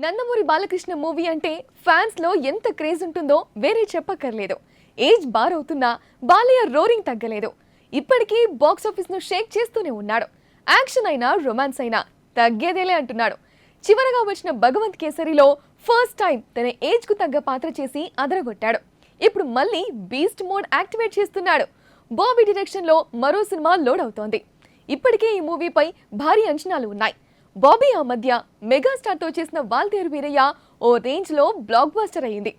Nandamuri Balakrishna movie అంటే fans లో ఎంత క్రేజ్ ఉంటుందో వేరే చెప్పక్కర్లేదు. ఏజ్ బార్ అవుతున్నా బాలయ్య రోరింగ్ తగ్గలేదు. ఇప్పటికీ బాక్స్ ఆఫీస్ ను షేక్ చేస్తూనే ఉన్నాడు. యాక్షన్ అయినా రొమాన్స్ అయినా తగ్గేదేలే అంటున్నాడు. చివరగా వచ్చిన భగవంత్ కేసరిలో ఫస్ట్ టైం తన ఏజ్ కు తగ్గ పాత్ర చేసి అదరగొట్టాడు. ఇప్పుడు మళ్ళీ బీస్ట్ మోడ్ యాక్టివేట్ చేస్తున్నాడు. బాబీ డైరెక్షన్ లో మరో సినిమా లోడ్ అవుతోంది. ఇప్పటికే ఈ మూవీపై భారీ అంచనాలు ఉన్నాయి. బాబీ ఆ మధ్య మెగాస్టార్ తో చేసిన వాల్తేరు వీరయ్య ఓ రేంజ్ లో బ్లాక్ బస్టర్ అయింది.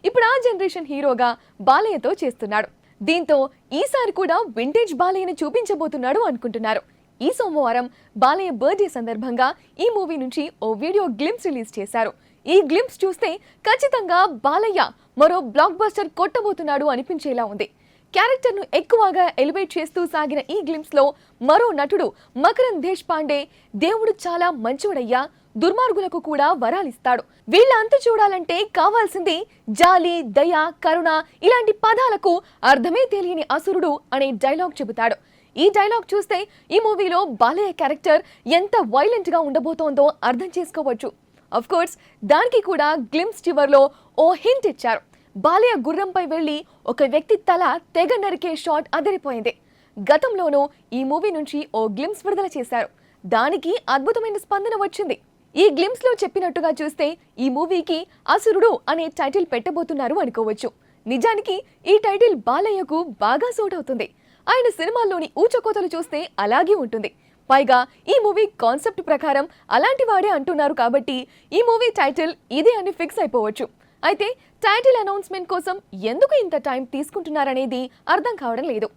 ఇప్పుడు ఆ జనరేషన్ హీరోగా బాలయ్యతో చేస్తున్నాడు. దీంతో ఈసారి కూడా వింటేజ్ బాలయ్యని చూపించబోతున్నాడు అనుకుంటున్నారు. ఈ సోమవారం బాలయ్య బర్త్డే సందర్భంగా ఈ మూవీ నుంచి ఓ వీడియో గ్లింప్స్ రిలీజ్ చేశారు. ఈ గ్లింప్స్ చూస్తే ఖచ్చితంగా బాలయ్య మరో బ్లాక్ బస్టర్ కొట్టబోతున్నాడు అనిపించేలా ఉంది. క్యారెక్టర్ ను ఎక్కువగా ఎలివేట్ చేస్తూ సాగిన ఈ గ్లింప్స్ లో మరో నటుడు మకరంద్ దేశపాండే దేవుడు చాలా మంచోడయ్యా, దుర్మార్గులకు కూడా వరాలిస్తాడు, వీళ్ళ అంతు చూడాలంటే కావాల్సింది జాలి, దయ, కరుణ ఇలాంటి పదాలకు అర్థమే తెలియని అసురుడు అనే డైలాగ్ చెబుతాడు. ఈ డైలాగ్ చూస్తే ఈ మూవీలో బాలయ్య క్యారెక్టర్ ఎంత వైలెంట్ గా ఉండబోతోందో అర్థం చేసుకోవచ్చు. అఫ్ కోర్స్ దానికి కూడా గ్లింప్స్ చివర్లో ఓ హింట్ ఇచ్చారు. బాలయ్య గుర్రంపై వెళ్లి ఒక వ్యక్తి తల తెగ నరికే షాట్ అదిరిపోయింది. గతంలోనూ ఈ మూవీ నుంచి ఓ గ్లింప్స్ విడుదల చేశారు. దానికి అద్భుతమైన స్పందన వచ్చింది. ఈ గ్లింప్స్ లో చెప్పినట్టుగా చూస్తే ఈ మూవీకి అసురుడు అనే టైటిల్ పెట్టబోతున్నారు అనుకోవచ్చు. నిజానికి ఈ టైటిల్ బాలయ్యకు బాగా సూట్ అవుతుంది. ఆయన సినిమాల్లోని ఊచకోతలు చూస్తే అలాగే ఉంటుంది. పైగా ఈ మూవీ కాన్సెప్ట్ ప్రకారం అలాంటి వాడే అంటున్నారు కాబట్టి ఈ మూవీ టైటిల్ ఇదే అని ఫిక్స్ అయిపోవచ్చు. అయితే టైటిల్ అనౌన్స్మెంట్ కోసం ఎందుకు ఇంత టైం తీసుకుంటున్నారనేది అర్థం కావడం లేదు.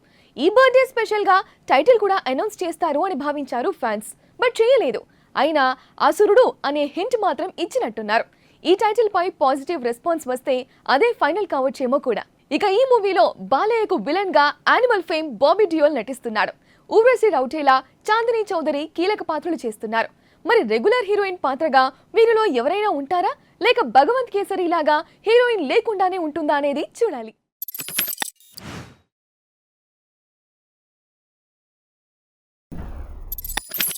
ఈ బర్త్డే స్పెషల్ గా టైటిల్ కూడా అనౌన్స్ చేస్తారు అని భావించారు ఫ్యాన్స్, బట్ చేయలేదు. అయినా అసురుడు అనే హింట్ మాత్రం ఇచ్చినట్టున్నారు. ఈ టైటిల్ పై పాజిటివ్ రెస్పాన్స్ వస్తే అదే ఫైనల్ కావచ్చేమో కూడా. ఇక ఈ మూవీలో బాలయ్యకు విలన్ గా యానిమల్ ఫేమ్ బాబీ డియోల్ నటిస్తున్నాడు. ఊర్వశి రౌటేలా, చాందిని చౌదరి కీలక పాత్రలు చేస్తున్నారు. మరి రెగ్యులర్ హీరోయిన్ పాత్రగా వీరిలో ఎవరైనా ఉంటారా, లేక భగవంత్ కేసరి లాగా హీరోయిన్ లేకుండానే ఉంటుందా అనేది చూడాలి.